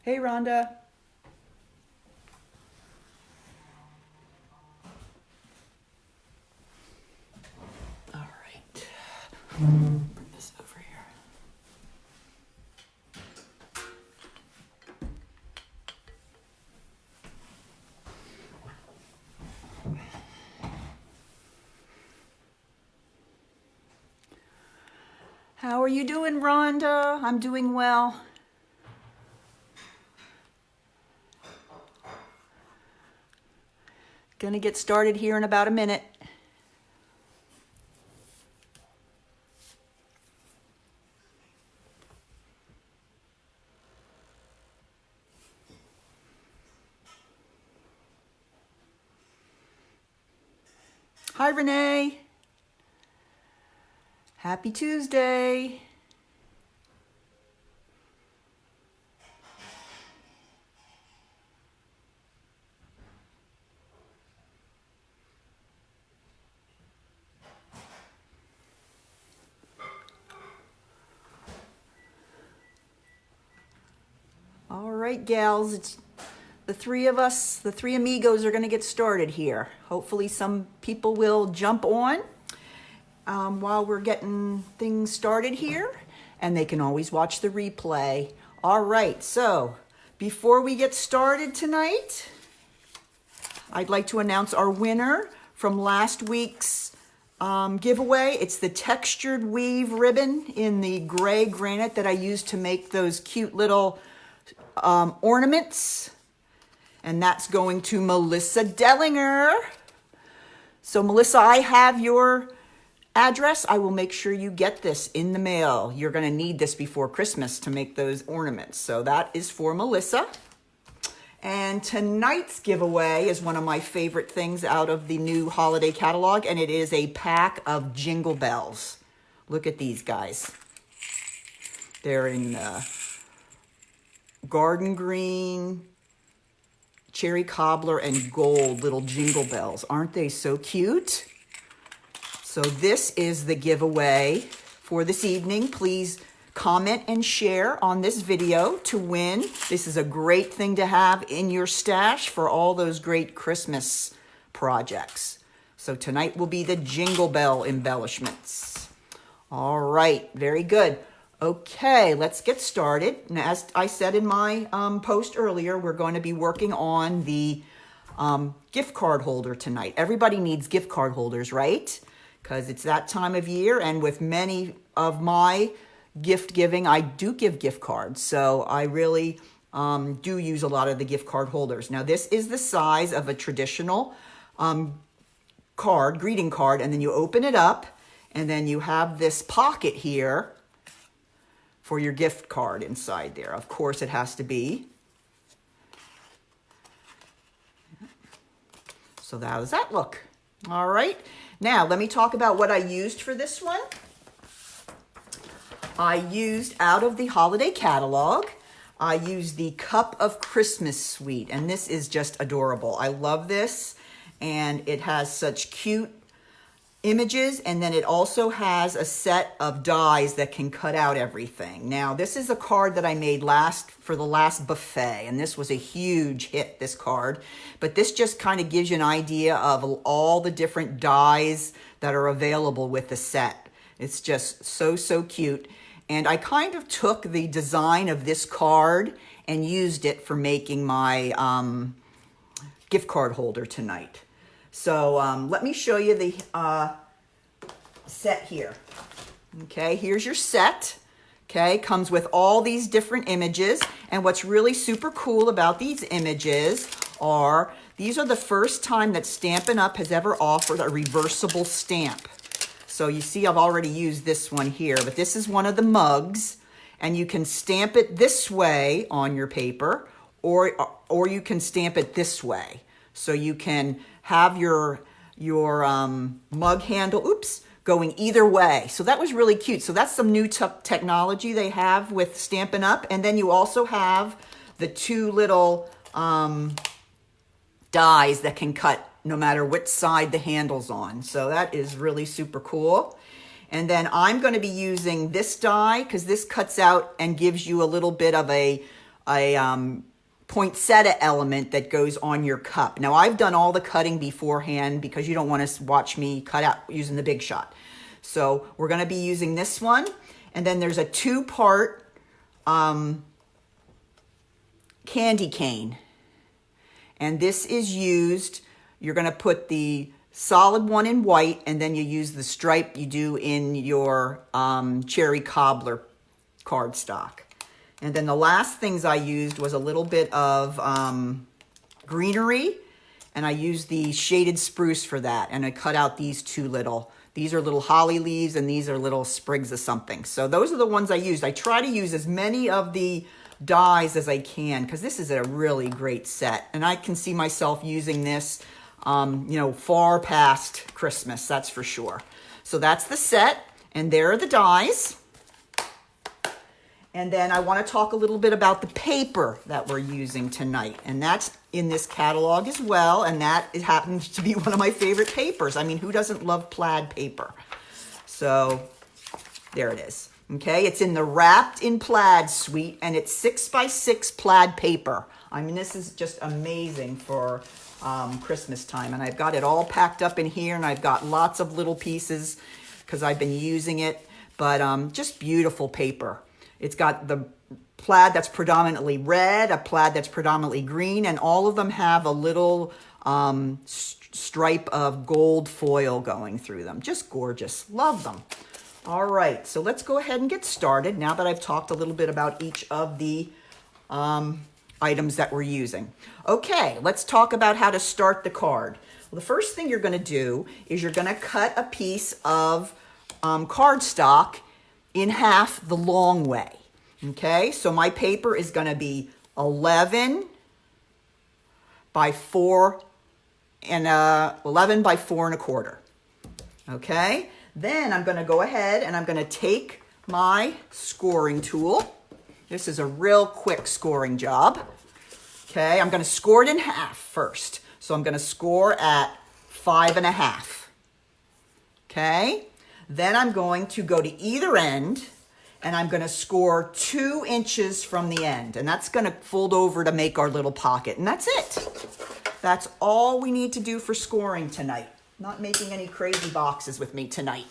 Hey, Rhonda. All right. Bring this over here. How are you doing, Rhonda? I'm doing well. Gonna get started here in about a minute. Hi, Renee. Happy Tuesday. All right, gals, it's the three of us, the three amigos are going to get started here. Hopefully some people will jump on while we're getting things started here, and they can always watch the replay. All right, so before we get started tonight, I'd like to announce our winner from last week's giveaway. It's the textured weave ribbon in the gray granite that I used to make those cute little ornaments. And that's going to Melissa Dellinger. So Melissa, I have your address. I will make sure you get this in the mail. You're going to need this before Christmas to make those ornaments. So that is for Melissa. And tonight's giveaway is one of my favorite things out of the new holiday catalog, and it is a pack of Jingle Bells. Look at these guys. They're in garden green, cherry cobbler, and gold little Jingle Bells. Aren't they so cute? So this is the giveaway for this evening. Please comment and share on this video to win. This is a great thing to have in your stash for all those great Christmas projects. So tonight will be the Jingle Bell embellishments. All right, very good. Okay, let's get started. And as I said in my post earlier, we're going to be working on the gift card holder tonight. Everybody needs gift card holders, right? Because it's that time of year, and with many of my gift giving, I do give gift cards. So I really do use a lot of the gift card holders. Now, this is the size of a traditional greeting card, and then you open it up, and then you have this pocket here for your gift card inside there. Of course, it has to be. So how does that look? All right. Now, let me talk about what I used for this one. I used out of the holiday catalog, I used the Cup of Christmas Suite, and this is just adorable. I love this, and it has such cute images, and then it also has a set of dies that can cut out everything. Now, this is a card that I made for the last buffet, and this was a huge hit, this card. But this just kind of gives you an idea of all the different dies that are available with the set. It's just so cute. And I kind of took the design of this card and used it for making my gift card holder tonight. So let me show you the set here. Okay, here's your set. Okay, comes with all these different images. And what's really super cool about these images are, these are the first time that Stampin' Up! Has ever offered a reversible stamp. So you see I've already used this one here, but this is one of the mugs, and you can stamp it this way on your paper, or you can stamp it this way. So you can have your mug handle, going either way. So that was really cute. So that's some new technology they have with Stampin' Up! And then you also have the two little dies that can cut no matter which side the handle's on. So that is really super cool. And then I'm going to be using this die because this cuts out and gives you a little bit of a poinsettia element that goes on your cup. Now I've done all the cutting beforehand because you don't want to watch me cut out using the Big Shot. So we're going to be using this one. And then there's a 2-part candy cane. And this is used, you're going to put the solid one in white, and then you use the stripe you do in your cherry cobbler cardstock. And then the last things I used was a little bit of greenery, and I used the shaded spruce for that. And I cut out these these are little holly leaves, and these are little sprigs of something. So those are the ones I used. I try to use as many of the dies as I can because this is a really great set. And I can see myself using this, far past Christmas, that's for sure. So that's the set, and there are the dies. And then I want to talk a little bit about the paper that we're using tonight. And that's in this catalog as well. And that it happens to be one of my favorite papers. I mean, who doesn't love plaid paper? So there it is. Okay, it's in the Wrapped in Plaid suite, and it's 6x6 plaid paper. I mean, this is just amazing for Christmas time. And I've got it all packed up in here, and I've got lots of little pieces because I've been using it. But just beautiful paper. It's got the plaid that's predominantly red, a plaid that's predominantly green, and all of them have a little stripe of gold foil going through them. Just gorgeous. Love them. All right, so let's go ahead and get started now that I've talked a little bit about each of the items that we're using. Okay, let's talk about how to start the card. Well, the first thing you're going to do is you're going to cut a piece of cardstock in half the long way. Okay, so my paper is going to be 11 by 4 and 11 by 4 1/4. Okay, then I'm going to go ahead and I'm going to take my scoring tool. This is a real quick scoring job. Okay, I'm going to score it in half first. So I'm going to score at 5 1/2. Okay, then I'm going to go to either end and I'm going to score 2 inches from the end. And that's going to fold over to make our little pocket. And that's it. That's all we need to do for scoring tonight. Not making any crazy boxes with me tonight.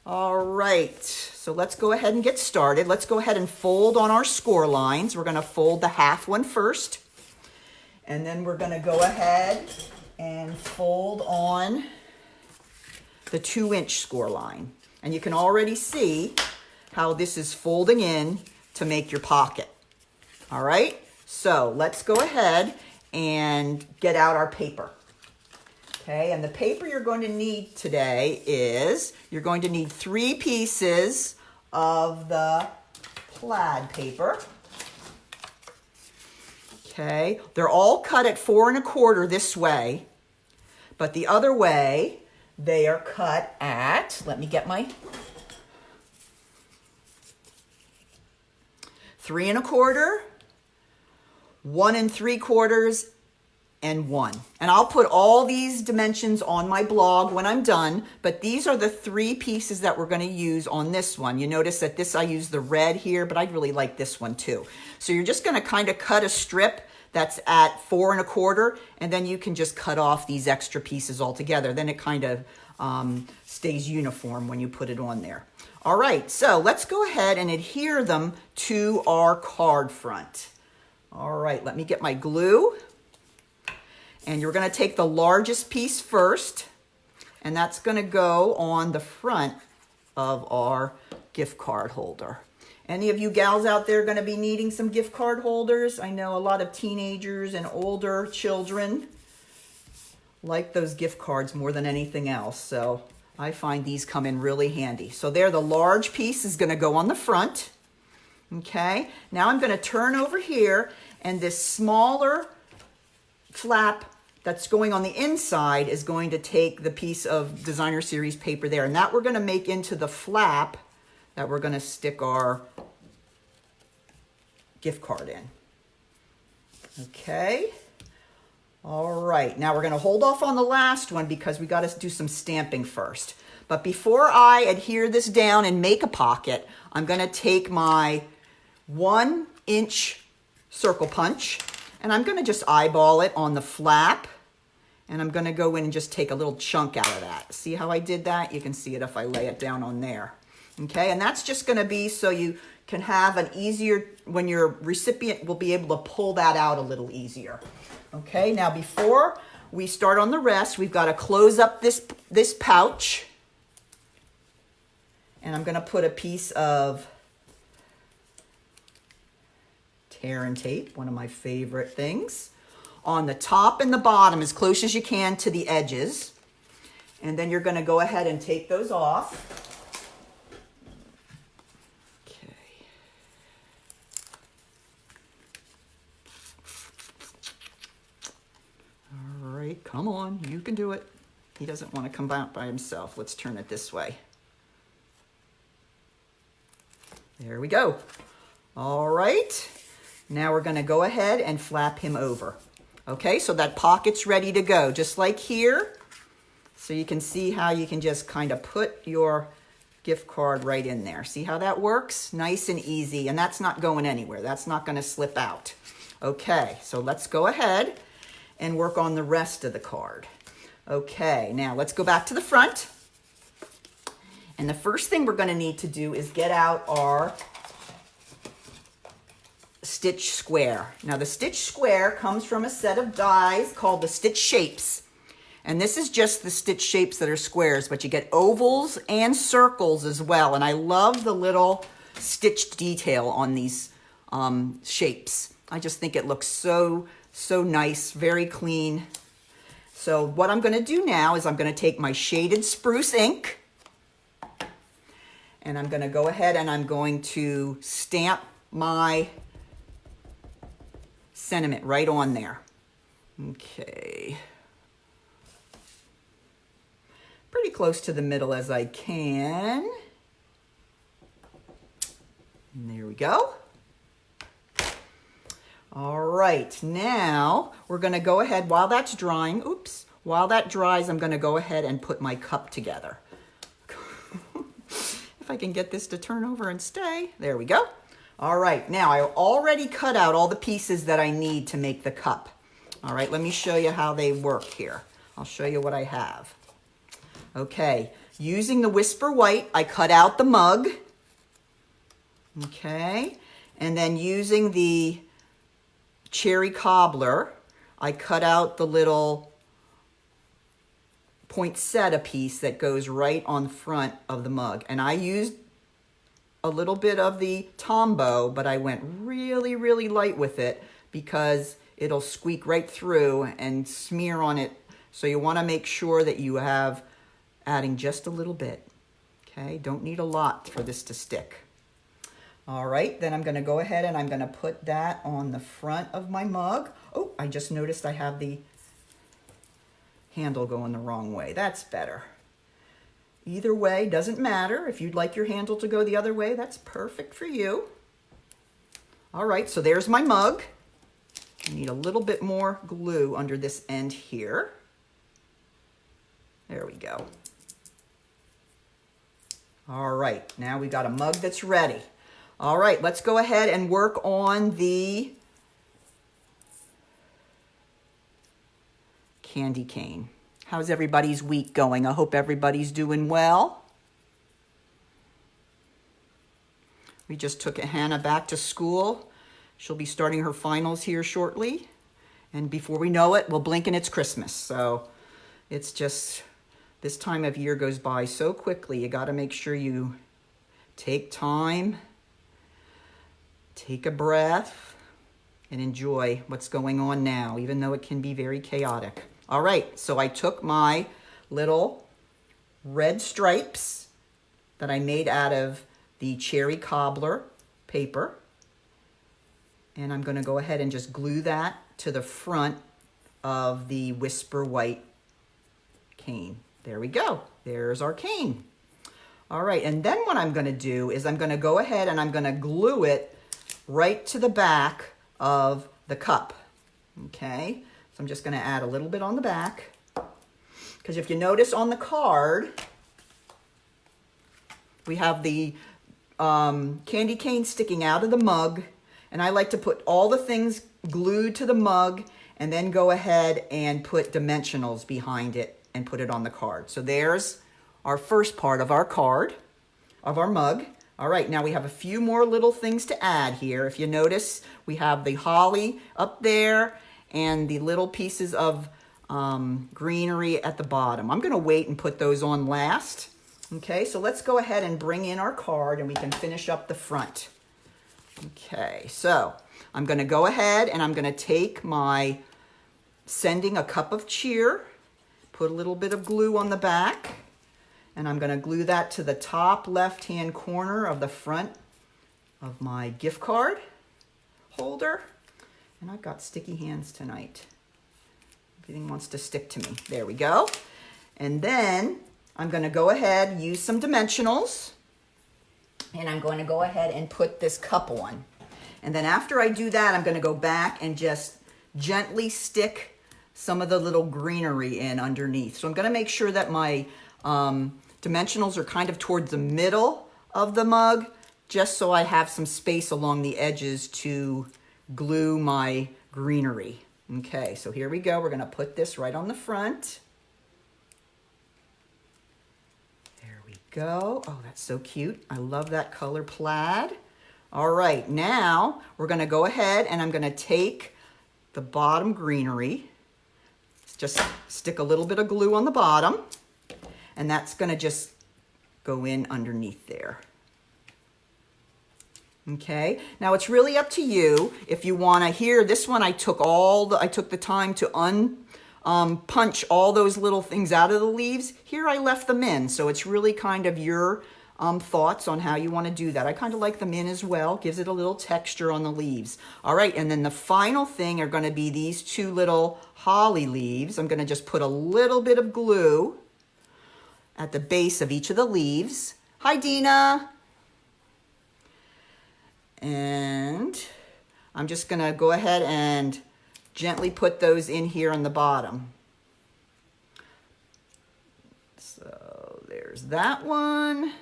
All right, so let's go ahead and get started. Let's go ahead and fold on our score lines. We're going to fold the half one first. And then we're going to go ahead and fold on the 2-inch score line. And you can already see how this is folding in to make your pocket. All right, so let's go ahead and get out our paper. Okay, and the paper you're going to need today is, you're going to need 3 pieces of the plaid paper. Okay, they're all cut at 4 1/4 this way, but the other way, they are cut at, let me get my 3 1/4, 1 3/4, and 1. And I'll put all these dimensions on my blog when I'm done, but these are the 3 pieces that we're going to use on this one. You notice that this, I use the red here, but I'd really like this one too. So you're just going to kind of cut a strip that's at 4 1/4, and then you can just cut off these extra pieces altogether. Then it kind of stays uniform when you put it on there. All right, so let's go ahead and adhere them to our card front. All right, let me get my glue. And you're going to take the largest piece first, and that's going to go on the front of our gift card holder. Any of you gals out there going to be needing some gift card holders? I know a lot of teenagers and older children like those gift cards more than anything else, so I find these come in really handy. So there, the large piece is going to go on the front. Okay, now I'm going to turn over here, and this smaller flap that's going on the inside is going to take the piece of Designer Series paper there, and that we're going to make into the flap that we're going to stick our gift card in. Okay. All right, now we're going to hold off on the last one because we got to do some stamping first. But before I adhere this down and make a pocket, I'm going to take my 1-inch circle punch. And I'm gonna just eyeball it on the flap. And I'm gonna go in and just take a little chunk out of that. See how I did that? You can see it if I lay it down on there. Okay, and that's just gonna be so you can have an easier, when your recipient will be able to pull that out a little easier. Okay, now before we start on the rest, we've got to close up this pouch. And I'm gonna put a piece of tear and tape, one of my favorite things, on the top and the bottom as close as you can to the edges. And then you're gonna go ahead and take those off. Come on, you can do it. He doesn't want to come out by himself. Let's turn it this way. There we go. All right. Now we're going to go ahead and flap him over. Okay, so that pocket's ready to go, just like here. So you can see how you can just kind of put your gift card right in there. See how that works? Nice and easy, and that's not going anywhere. That's not going to slip out. Okay, so let's go ahead and work on the rest of the card. Okay, now let's go back to the front. And the first thing we're going to need to do is get out our stitch square. Now the stitch square comes from a set of dies called the stitch shapes. And this is just the stitch shapes that are squares, but you get ovals and circles as well. And I love the little stitched detail on these shapes. I just think it looks so nice, very clean. So what I'm going to do now is I'm going to take my shaded spruce ink and I'm going to go ahead and I'm going to stamp my sentiment right on there. Okay. Pretty close to the middle as I can. And there we go. All right, now we're gonna go ahead while that's drying. Oops, while that dries, I'm gonna go ahead and put my cup together. If I can get this to turn over and stay. There we go. All right, now I already cut out all the pieces that I need to make the cup. All right, let me show you how they work here. I'll show you what I have. Okay, using the Whisper White, I cut out the mug. Okay, and then using the cherry cobbler, I cut out the little poinsettia piece that goes right on front of the mug. And I used a little bit of the Tombow, but I went really, really light with it because it'll squeak right through and smear on it. So you want to make sure that you have adding just a little bit. Okay, don't need a lot for this to stick. All right, then I'm going to go ahead and I'm going to put that on the front of my mug. Oh, I just noticed I have the handle going the wrong way. That's better. Either way, doesn't matter. If you'd like your handle to go the other way, that's perfect for you. All right, so there's my mug. I need a little bit more glue under this end here. There we go. All right, now we got a mug that's ready. All right, let's go ahead and work on the candy cane. How's everybody's week going? I hope everybody's doing well. We just took Hannah back to school. She'll be starting her finals here shortly. And before we know it, we'll blink and it's Christmas. So it's just, this time of year goes by so quickly. You got to make sure you take time, take a breath, and enjoy what's going on now, even though it can be very chaotic. All right, so I took my little red stripes that I made out of the cherry cobbler paper, and I'm going to go ahead and just glue that to the front of the Whisper White cane. There we go. There's our cane. All right, and then what I'm going to do is I'm going to go ahead and I'm going to glue it right to the back of the cup. Okay, so I'm just going to add a little bit on the back, because if you notice on the card, we have the candy cane sticking out of the mug, And I like to put all the things glued to the mug and then go ahead and put dimensionals behind it and put it on the card. So there's our first part of our card, of our mug. All right, now we have a few more little things to add here. If you notice, we have the holly up there and the little pieces of greenery at the bottom. I'm gonna wait and put those on last. Okay, so let's go ahead and bring in our card and we can finish up the front. Okay, so I'm gonna go ahead and I'm gonna take my Sending a Cup of Cheer, put a little bit of glue on the back, and I'm gonna glue that to the top left-hand corner of the front of my gift card holder. And I've got sticky hands tonight. Everything wants to stick to me. There we go. And then I'm gonna go ahead and use some dimensionals, and I'm going to go ahead and put this cup on. And then after I do that, I'm gonna go back and just gently stick some of the little greenery in underneath. So I'm gonna make sure that my dimensionals are kind of towards the middle of the mug, just so I have some space along the edges to glue my greenery. Okay, so here we go. We're gonna put this right on the front. There we go. Oh, that's so cute. I love that color plaid. All right, now we're gonna go ahead and I'm gonna take the bottom greenery, just stick a little bit of glue on the bottom, and that's gonna just go in underneath there. Okay, now it's really up to you if you want to. Here, this one I took the time to punch all those little things out of the leaves. Here I left them in, so it's really kind of your thoughts on how you want to do that. I kind of like them in as well, gives it a little texture on the leaves. All right, and then the final thing are going to be these two little holly leaves. I'm going to just put a little bit of glue at the base of each of the leaves. Hi, Dina. And I'm just gonna go ahead and gently put those in here on the bottom. So there's that one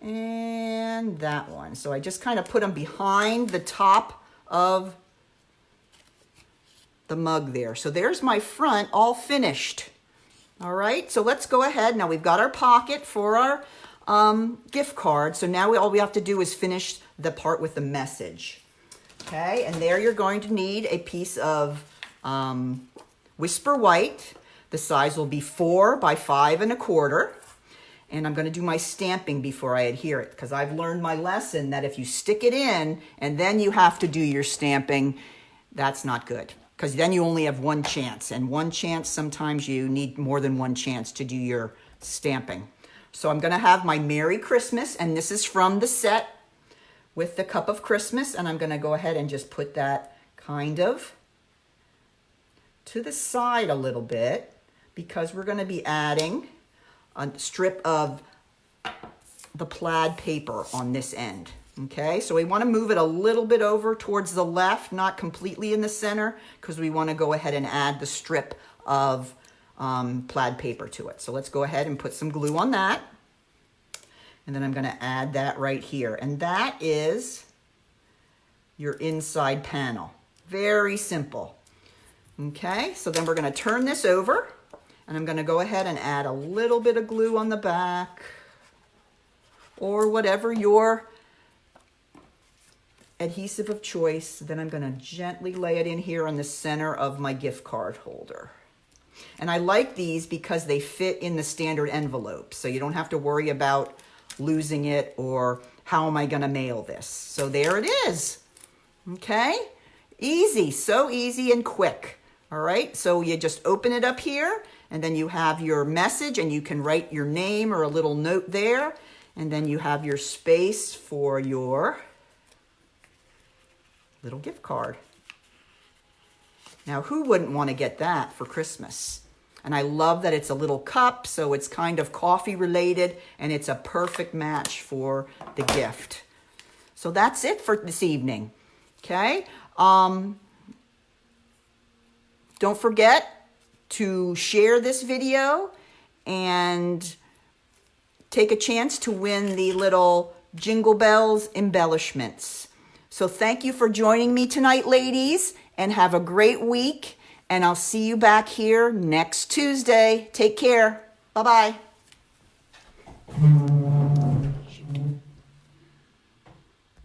and that one. So I just kind of put them behind the top of the mug there. So there's my front all finished. All right, so let's go ahead. Now we've got our pocket for our gift card. So now all we have to do is finish the part with the message. Okay, and there you're going to need a piece of Whisper White. The size will be 4 by 5 1/4. And I'm going to do my stamping before I adhere it, because I've learned my lesson that if you stick it in and then you have to do your stamping, that's not good, because then you only have one chance, and one chance, sometimes you need more than one chance to do your stamping. So I'm going to have my Merry Christmas, and this is from the set with the Cup of Christmas, and I'm going to go ahead and just put that kind of to the side a little bit, because we're going to be adding a strip of the plaid paper on this end. Okay, so we want to move it a little bit over towards the left, not completely in the center, because we want to go ahead and add the strip of plaid paper to it. So let's go ahead and put some glue on that. And then I'm going to add that right here. And that is your inside panel. Very simple. Okay, so then we're going to turn this over, and I'm going to go ahead and add a little bit of glue on the back, or whatever your adhesive of choice. Then I'm going to gently lay it in here on the center of my gift card holder. And I like these because they fit in the standard envelope, so you don't have to worry about losing it or how am I going to mail this. So there it is. Okay, easy, so easy and quick. All right, so you just open it up here, and then you have your message, and you can write your name or a little note there, and then you have your space for your little gift card. Now, who wouldn't want to get that for Christmas? And I love that it's a little cup, so it's kind of coffee related, and it's a perfect match for the gift. So that's it for this evening. Okay. Don't forget to share this video and take a chance to win the little Jingle Bells embellishments. So thank you for joining me tonight, ladies, and have a great week. And I'll see you back here next Tuesday. Take care. Bye-bye.